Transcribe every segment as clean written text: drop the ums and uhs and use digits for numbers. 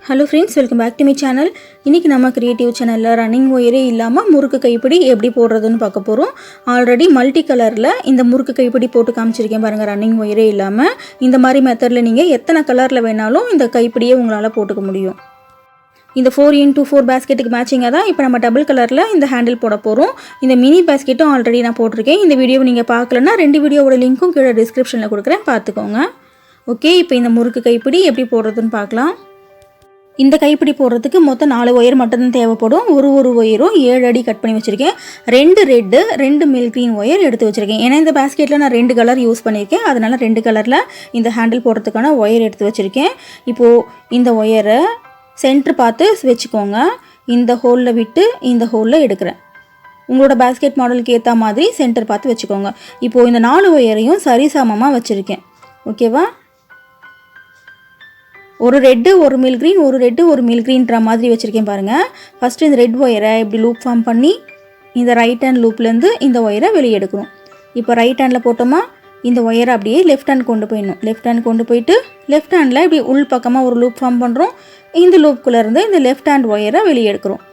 Hello friends, welcome back to my channel. இன்னைக்கு நம்ம creative சேனல்ல ரன்னிங் ஒயரே இல்லாம முறுக்கு கைப்பிடி எப்படி போடுறதுன்னு பார்க்க போறோம். ஆல்ரெடி மல்டி கலர்ல இந்த முறுக்கு கைப்பிடி போட்டு காமிச்சிருக்கேன் பாருங்க. ரன்னிங் ஒயரே இல்லாம இந்த மாதிரி மெத்தட்ல நீங்க எத்தனை கலர்ல வேணாலும் இந்த கைப்பிடியை உங்களால போட்டுக்க முடியும். இந்த 4x4 பாஸ்கெட்டுக்கு மேட்சிங்கா தான் இப்போ நம்ம டபுள் கலர்ல இந்த ஹேண்டில் போட போறோம். இந்த மினி பாஸ்கெட்டும் ஆல்ரெடி நான் போட்டுருக்கேன். இந்த வீடியோவை நீங்க பார்க்கலனா ரெண்டு வீடியோவோட லிங்க்கும் கீழ டிஸ்கிரிப்ஷன்ல கொடுக்கிறேன், பார்த்துக்கோங்க. ஓகே, இப்போ இந்த முறுக்கு கைப்பிடி எப்படி போடுறதுன்னு பார்க்கலாம். இந்த கைப்பிடி போடுறதுக்கு மொத்தம் 4 ஒயர் மட்டும் தான் தேவைப்படும். ஒரு ஒயரும் 7 அடி கட் பண்ணி வச்சிருக்கேன். 2 ரெட் 2 மில்க் கிரீன் ஒயர் எடுத்து வச்சிருக்கேன். ஏன்னா இந்த பாஸ்கெட்ல நான் 2 கலர் யூஸ் பண்ணியிருக்கேன், அதனால 2 கலர்ல இந்த ஹேண்டில் போடுறதுக்கான ஒயர் எடுத்து வச்சிருக்கேன். இப்போ இந்த ஒயரை சென்டர் பார்த்து வச்சுக்கோங்க. இந்த ஹோல்ல விட்டு இந்த ஹோல்ல எடுக்கிறேன். உங்களோட பாஸ்கெட் மாடலுக்கு ஏற்ற மாதிரி சென்டர் பார்த்து வச்சுக்கோங்க. இப்போ இந்த 4 ஒயரையும் சரிசமமாக வச்சிருக்கேன். ஓகேவா? ஒரு ரெட் ஒரு மில்க் கிரீன், ஒரு ரெட் ஒரு மில்க் கிரீன்ற மாதிரி வச்சுருக்கேன் பாருங்கள். ஃபஸ்ட்டு இந்த ரெட் ஒயரை இப்படி லூப் ஃபார்ம் பண்ணி இந்த ரைட் ஹேண்ட் லூப்லேருந்து இந்த ஒயரை வெளியே எடுக்கணும். இப்போ ரைட் ஹேண்டில் போட்டோமா இந்த ஒயரை அப்படியே லெஃப்ட் ஹேண்ட் கொண்டு போயிடணும். லெஃப்ட் ஹேண்ட் கொண்டு போயிட்டு லெஃப்ட் ஹேண்டில் இப்படி உள் பக்கமாக ஒரு லூப் ஃபார்ம் பண்ணுறோம். இந்த லூப்புக்குள்ளேருந்து இந்த லெஃப்ட் ஹேண்ட் ஒயரை வெளியே எடுக்கிறோம்.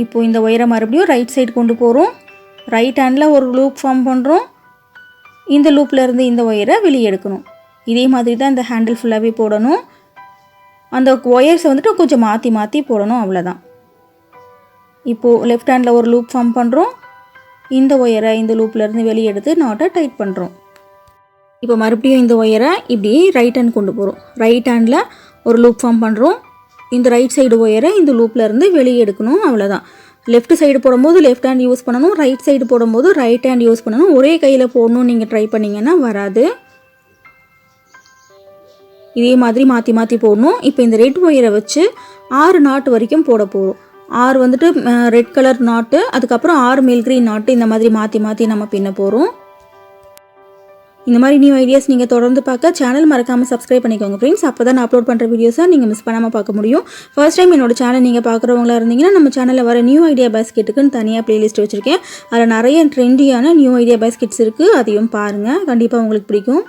இப்போது இந்த ஒயரை மறுபடியும் ரைட் சைடு கொண்டு போகிறோம். ரைட் ஹேண்டில் ஒரு லூப் ஃபார்ம் பண்ணுறோம். இந்த லூப்லேருந்து இந்த ஒயரை வெளியே எடுக்கணும். இதே மாதிரி தான் இந்த ஹேண்டில் ஃபுல்லாகவே போடணும். அந்த ஒயர்ஸை வந்துட்டு கொஞ்சம் மாற்றி மாற்றி போடணும், அவ்வளோதான். இப்போது லெஃப்ட் ஹேண்டில் ஒரு லூப் ஃபார்ம் பண்ணுறோம். இந்த ஒயரை இந்த லூப்லேருந்து வெளியே எடுத்து நாட்டை டைட் பண்ணுறோம். இப்போ மறுபடியும் இந்த ஒயரை இப்படி ரைட் ஹேண்ட் கொண்டு போகிறோம். ரைட் ஹேண்டில் ஒரு லூப் ஃபார்ம் பண்ணுறோம். இந்த ரைட் சைடு ஒயரை இந்த லூப்லேருந்து வெளியே எடுக்கணும், அவ்வளோதான். லெஃப்ட் சைடு போடும்போது லெஃப்ட் ஹேண்ட் யூஸ் பண்ணணும், ரைட் சைடு போடும்போது ரைட் ஹேண்ட் யூஸ் பண்ணணும். ஒரே கையில் போடணும்னு நீங்கள் ட்ரை பண்ணிங்கன்னா வராது. இதே மாதிரி மாற்றி மாற்றி போடணும். இப்போ இந்த ரெட் ஒயரை வச்சு 6 நாட்டு வரைக்கும் போட போகிறோம். 6 வந்துட்டு ரெட் கலர் நாட்டு, அதுக்கப்புறம் 6 மில்க் கிரீன் நாட்டு, இந்த மாதிரி மாற்றி மாற்றி நம்ம பின்ன போகிறோம். இந்த மாதிரி நியூ ஐடியாஸ் நீங்கள் தொடர்ந்து பார்க்க சேனல் மறக்காமல் சப்ஸ்கிரைப் பண்ணிக்கோங்க ஃப்ரெண்ட்ஸ். அப்போ தான் நான் அப்லோட் பண்ணுற வீடியோஸை நீங்கள் மிஸ் பண்ணாமல் பார்க்க முடியும். ஃபர்ஸ்ட் டைம் என்னோட சேனல் நீங்கள் பார்க்குறவங்களா இருந்தீங்கன்னா நம்ம சேனலில் வர நியூ ஐடியா பாஸ்கெட்டுக்குன்னு தனியாக ப்ளேலிஸ்ட் வச்சுருக்கேன். அதில் நிறைய ட்ரெண்டியான நியூ ஐடியா பாஸ்கெட்ஸ் இருக்குது, அதையும் பாருங்கள், கண்டிப்பாக உங்களுக்கு பிடிக்கும்.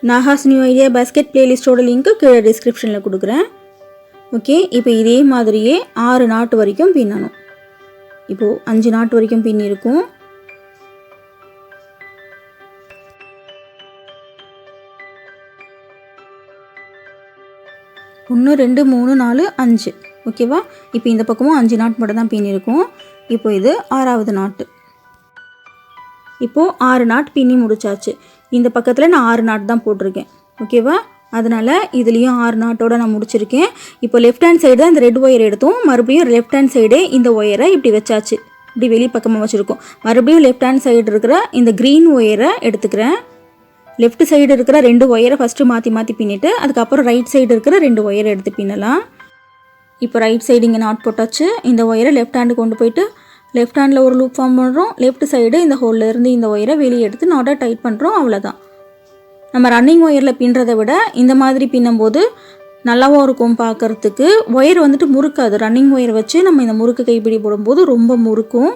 நாகாஸ் நியூ ஐடியா பாஸ்கெட் பிளேலிஸ்ட்டோட லிங்க்கு கீழே டிஸ்கிரிப்ஷனில் கொடுக்குறேன். ஓகே, இப்போ இதே மாதிரியே 6 நாட்டு வரைக்கும் பின்னணும். இப்போது 5 நாட்டு வரைக்கும் பின்னிருக்கும். ஒன்று 2 3 4 5. ஓகேவா? இப்போ இந்த பக்கமும் 5 நாட்டு மட்டும் தான் பின்னிருக்கும். இப்போ இது 6வது நாட்டு. இப்போது 6 நாட் பின்னி முடிச்சாச்சு. இந்த பக்கத்தில் நான் 6 நாட் தான் போட்டிருக்கேன். ஓகேவா? அதனால் இதுலேயும் 6 நாட்டோடு நான் முடிச்சிருக்கேன். இப்போ லெஃப்ட் ஹேண்ட் சைடு தான் இந்த ரெட் ஒயர் எடுத்தோம். மறுபடியும் லெஃப்ட் ஹேண்ட் சைடே இந்த ஒயரை இப்படி வச்சாச்சு. இப்படி வெளி பக்கமாக வச்சுருக்கோம். மறுபடியும் லெஃப்ட் ஹேண்ட் சைடு இருக்கிற இந்த க்ரீன் ஒயரை எடுத்துக்கிறேன். லெஃப்ட் சைடு இருக்கிற 2 ஒயரை ஃபஸ்ட்டு மாற்றி மாற்றி பின்னிட்டு அதுக்கப்புறம் ரைட் சைடு இருக்கிற 2 ஒயரை எடுத்து பின்னலாம். இப்போ ரைட் சைடு இங்கே நாட் போட்டாச்சு. இந்த ஒயரை லெஃப்ட் ஹேண்டு கொண்டு போயிட்டு லெஃப்ட் ஹேண்டில் ஒரு லூப் ஃபார்ம் பண்ணுறோம். லெஃப்ட் சைடு இந்த ஹோல்ல இருந்து இந்த ஒயரை வெளியே எடுத்து நாட்டை டைட் பண்ணுறோம், அவ்வளோதான். நம்ம ரன்னிங் ஒயரில் பின்னுறதை விட இந்த மாதிரி பின்னும்போது நல்லாவும் இருக்கும் பார்க்குறதுக்கு. ஒயர் வந்துட்டு முறுக்காது. ரன்னிங் ஒயர் வச்சு நம்ம இந்த முறுக்கு கைப்பிடி போடும்போது ரொம்ப முறுக்கும்.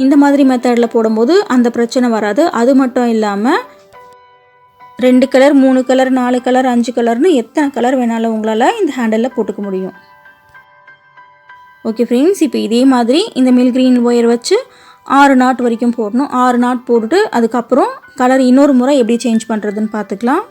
இந்த மாதிரி மெத்தடில் போடும்போது அந்த பிரச்சனை வராது. அது மட்டும் இல்லாமல் 2 கலர் 3 கலர் 4 கலர் 5 கலர்னு எத்தனை கலர் வேணாலும் உங்களால் இந்த ஹேண்டலில் போட்டுக்க முடியும். ஓகே ஃப்ரெண்ட்ஸ், இப்போ இதே மாதிரி இந்த மில்க் கிரீன் ஒயர் வச்சு 6 நாட் வரைக்கும் போடணும். 6 நாட் போட்டுட்டு அதுக்கப்புறம் கலர் இன்னொரு முறை எப்படி சேஞ்ச் பண்ணுறதுன்னு பார்த்துக்கலாம்.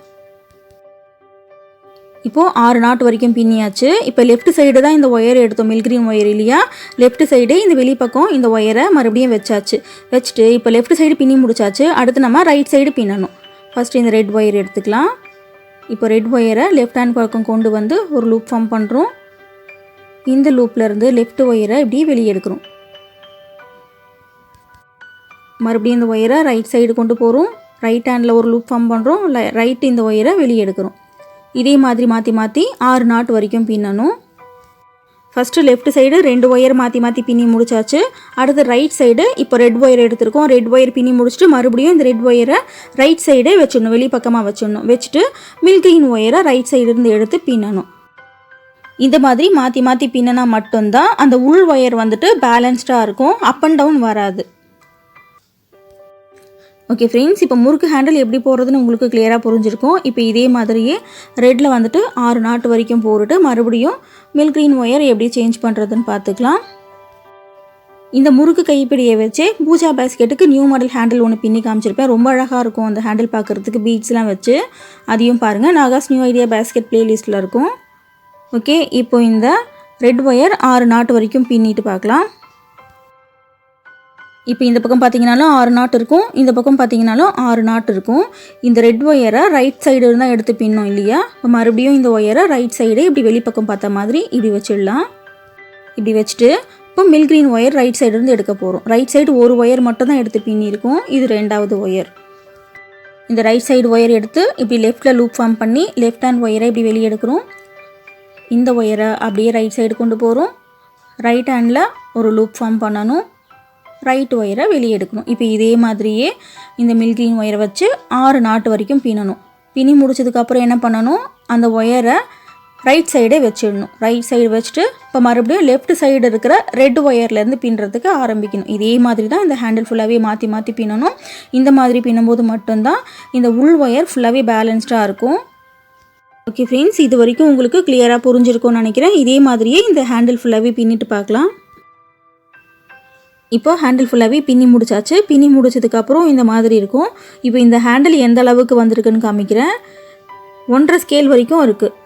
இப்போது 6 நாட் வரைக்கும் பின்னியாச்சு. இப்போ லெஃப்ட் சைடு தான் இந்த ஒயர் எடுத்தோம், மில்க் கிரீன் ஒயர் இல்லையா? லெஃப்ட் சைடு இந்த வெளிப்பக்கம் இந்த ஒயரை மறுபடியும் வச்சாச்சு. வச்சுட்டு இப்போ லெஃப்ட் சைடு பின்னி முடிச்சாச்சு. அடுத்து நம்ம ரைட் சைடு பின்னணும். ஃபஸ்ட்டு இந்த ரெட் ஒயர் எடுத்துக்கலாம். இப்போ ரெட் ஒயரை லெஃப்ட் ஹேண்ட் பக்கம் கொண்டு வந்து ஒரு லூப் ஃபார்ம் பண்ணுறோம். இந்த லூப்லேருந்து லெஃப்ட் ஒயரை இப்படி வெளியே எடுக்கிறோம். மறுபடியும் இந்த ஒயரை ரைட் சைடு கொண்டு போகிறோம். ரைட் ஹேண்டில் ஒரு லூப் ஃபார்ம் பண்ணுறோம். ரைட் இந்த ஒயரை வெளியே எடுக்கிறோம். இதே மாதிரி மாற்றி மாற்றி 6 நாட் வரைக்கும் பின்னணும். ஃபஸ்ட்டு லெஃப்ட் சைடு 2 ஒயர் மாற்றி மாற்றி பின்னி முடிச்சாச்சு. அடுத்து ரைட் சைடு இப்போ ரெட் ஒயர் எடுத்துருக்கோம். ரெட் ஒயர் பின்னி முடிச்சுட்டு மறுபடியும் இந்த ரெட் ஒயரை ரைட் சைடே வச்சிடணும், வெளி பக்கமாக வச்சிடணும். வச்சுட்டு மில்க் கிரீன் ஒயரை ரைட் சைடு இருந்து எடுத்து பின்னணும். இந்த மாதிரி மாற்றி மாற்றி பின்னினா மட்டும்தான் அந்த உள் ஒயர் வந்துட்டு பேலன்ஸ்டாக இருக்கும், அப் அண்ட் டவுன் வராது. ஓகே ஃப்ரெண்ட்ஸ், இப்போ முறுக்கு ஹேண்டில் எப்படி போடுறதுன்னு உங்களுக்கு கிளியராக புரிஞ்சிருக்கும். இப்போ இதே மாதிரியே ரெட்டில் வந்துட்டு 6 நாட்டு வரைக்கும் போட்டுட்டு மறுபடியும் மில்க் க்ரீன் ஒயர் எப்படி சேஞ்ச் பண்ணுறதுன்னு பார்த்துக்கலாம். இந்த முறுக்கு கைப்பிடியை வச்சு பூஜா பேஸ்கெட்டுக்கு நியூ மாடல் ஹேண்டில் ஒன்று பின்னி காமிச்சிருப்பேன். ரொம்ப அழகாக இருக்கும் அந்த ஹேண்டில் பார்க்குறதுக்கு, பீட்ஸ்லாம் வச்சு. அதையும் பாருங்கள், நாகாஸ் நியூ ஐடியா பேஸ்கெட் பிளேலிஸ்ட்டில் இருக்கும். ஓகே, இப்போ இந்த ரெட் ஒயர் 6 நாட்டு வரைக்கும் பின்னிட்டு பார்க்கலாம். இப்போ இந்த பக்கம் பார்த்தீங்கனாலும் 6 நாட் இருக்கும், இந்த பக்கம் பார்த்தீங்கனாலும் 6 நாட் இருக்கும். இந்த ரெட் ஒயரை ரைட் சைடு இருந்தால் எடுத்து பின்னோம் இல்லையா? இப்போ மறுபடியும் இந்த ஒயரை ரைட் சைடு இப்படி வெளிப்பக்கம் பார்த்த மாதிரி இப்படி வச்சிடலாம். இப்படி வச்சுட்டு இப்போ milk green wire right side இருந்து எடுக்க போகிறோம். ரைட் சைடு ஒரு ஒயர் மட்டும் தான் எடுத்து பின்னிருக்கும், இது 2வது ஒயர். இந்த ரைட் சைடு ஒயர் எடுத்து இப்படி லெஃப்டில் லூப் ஃபார்ம் பண்ணி லெஃப்ட் ஹேண்ட் ஒயரை இப்படி வெளியே எடுக்கிறோம். இந்த ஒயரை அப்படியே ரைட் சைடு கொண்டு போகிறோம். ரைட் ஹேண்டில் ஒரு லூப் ஃபார்ம் பண்ணணும், ரைட் ஒயரை வெளியே எடுக்கணும். இப்போ இதே மாதிரியே இந்த மில்க் க்ரீன் ஒயரை வச்சு 6 நாட்டு வரைக்கும் பின்னணும். பின்னி முடிச்சதுக்கப்புறம் என்ன பண்ணணும், அந்த ஒயரை ரைட் சைடே வச்சிடணும். ரைட் சைடு வச்சுட்டு இப்போ மறுபடியும் லெஃப்ட் சைடு இருக்கிற ரெட் ஒயர்லேருந்து பின்னுறதுக்கு ஆரம்பிக்கணும். இதே மாதிரி தான் இந்த ஹேண்டில் ஃபுல்லாகவே மாற்றி மாற்றி பின்னணும். இந்த மாதிரி பின்னும்போது மட்டும்தான் இந்த உள் ஒயர் ஃபுல்லாகவே பேலன்ஸ்டாக இருக்கும். ஓகே ஃப்ரெண்ட்ஸ், இது வரைக்கும் உங்களுக்கு கிளியராக புரிஞ்சிருக்கும்னு நினைக்கிறேன். இதே மாதிரியே இந்த ஹேண்டில் ஃபுல்லாகவே பின்னிட்டு பார்க்கலாம். இப்போ ஹேண்டில் ஃபுல்லாகவே பின்னி முடிச்சாச்சு. பின்னி முடிச்சதுக்கப்புறம் இந்த மாதிரி இருக்கும். இப்போ இந்த ஹேண்டில் எந்த அளவுக்கு வந்திருக்குன்னு காமிக்கிறேன். 1.5 ஸ்கேல் வரைக்கும் இருக்குது.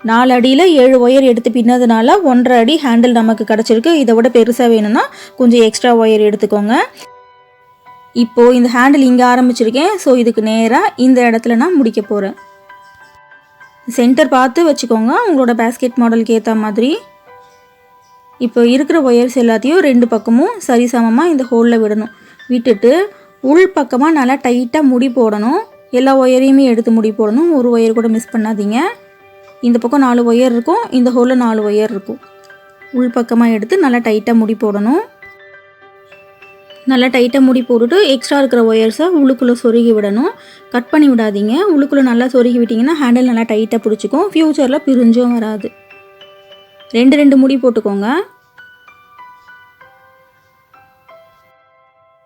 4 அடியில் 7 ஒயர் எடுத்து பின்னதுனால 1.5 அடி ஹேண்டில் நமக்கு கிடச்சிருக்கு. இதை விட பெருசாக வேணும்னா கொஞ்சம் எக்ஸ்ட்ரா ஒயர் எடுத்துக்கோங்க. இப்போது இந்த ஹேண்டில் இங்கே ஆரம்பிச்சிருக்கேன். ஸோ இதுக்கு நேராக இந்த இடத்துல நான் முடிக்க போகிறேன். சென்டர் பார்த்து வச்சுக்கோங்க உங்களோட பேஸ்கெட் மாடலுக்கு ஏற்ற மாதிரி. இப்போ இருக்கிற ஒயர்ஸ் எல்லாத்தையும் 2 பக்கமும் சரிசமமாக இந்த ஹோலில் விடணும். விட்டுட்டு உள் பக்கமாக நல்லா டைட்டாக முடி போடணும். எல்லா ஒயரையுமே எடுத்து முடி போடணும், ஒரு ஒயர் கூட மிஸ் பண்ணாதீங்க. இந்த பக்கம் 4 ஒயர் இருக்கும், இந்த ஹோலில் 4 ஒயர் இருக்கும். உள் பக்கமாக எடுத்து நல்லா டைட்டாக முடி போடணும். நல்லா டைட்டாக முடி போட்டுட்டு எக்ஸ்ட்ரா இருக்கிற ஒயர்ஸை உள்ளுக்குள்ளே சொருகி விடணும். கட் பண்ணி விடாதீங்க. உள்ளுக்குள்ளே நல்லா சொருகி விட்டிங்கன்னா ஹேண்டில் நல்லா டைட்டாக பிடிச்சிக்கும், ஃப்யூச்சரில் பிரிஞ்சும் வராது. 2 முடி போட்டுக்கோங்க.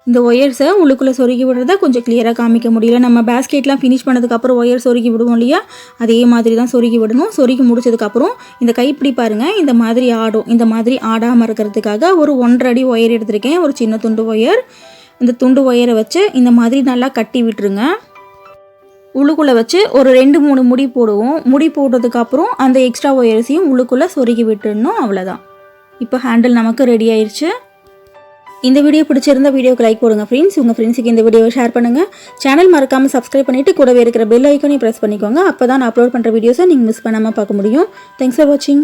இந்த ஒயர்ஸை உள்ளுக்குள்ளே சொருகி விடுறத கொஞ்சம் கிளியராக காமிக்க முடியல. நம்ம பேஸ்கெட்லாம் ஃபினிஷ் பண்ணதுக்கப்புறம் ஒயர் சொருகி விடுவோம் இல்லையா, அதே மாதிரி தான் சொருகி விடணும். சொருகி முடிச்சதுக்கப்புறம் இந்த கைப்பிடி பாருங்கள், இந்த மாதிரி ஆடும். இந்த மாதிரி ஆடாமல் இருக்கிறதுக்காக ஒரு 1.5 அடி ஒயர் எடுத்திருக்கேன், ஒரு சின்ன துண்டு ஒயர். இந்த துண்டு ஒயரை வச்சு இந்த மாதிரி நல்லா கட்டி விட்டுருங்க. உள்ளுக்குள்ளே வச்சு ஒரு 2-3 முடி போடுவோம். முடி போடுறதுக்கப்புறம் அந்த எக்ஸ்ட்ரா ஒயர்ஸையும் உள்ளுக்குள்ளே சொருகி விட்டுடணும். அவ்வளோதான். இப்போ ஹேண்டில் நமக்கு ரெடி ஆயிடுச்சு. இந்த வீடியோ பிடிச்சிருந்தா வீடியோக்கு லைக் போடுங்க ஃப்ரெண்ட்ஸ். உங்கள் ஃப்ரெண்ட்ஸுக்கு இந்த வீடியோவை ஷேர் பண்ணுங்கள். சேனல் மறக்காமல் சப்ஸ்கிரைப் பண்ணிவிட்டு கூடவே இருக்கிற பெல் ஐக்கானையும் ப்ரெஸ் பண்ணிக்கோங்க. அப்போ தான் நான் அப்லோட் பண்ணுற வீடியோஸை நீங்கள் மிஸ் பண்ணாமல் பார்க்க முடியும். தேங்க்ஸ் ஃபார் வாட்சிங்.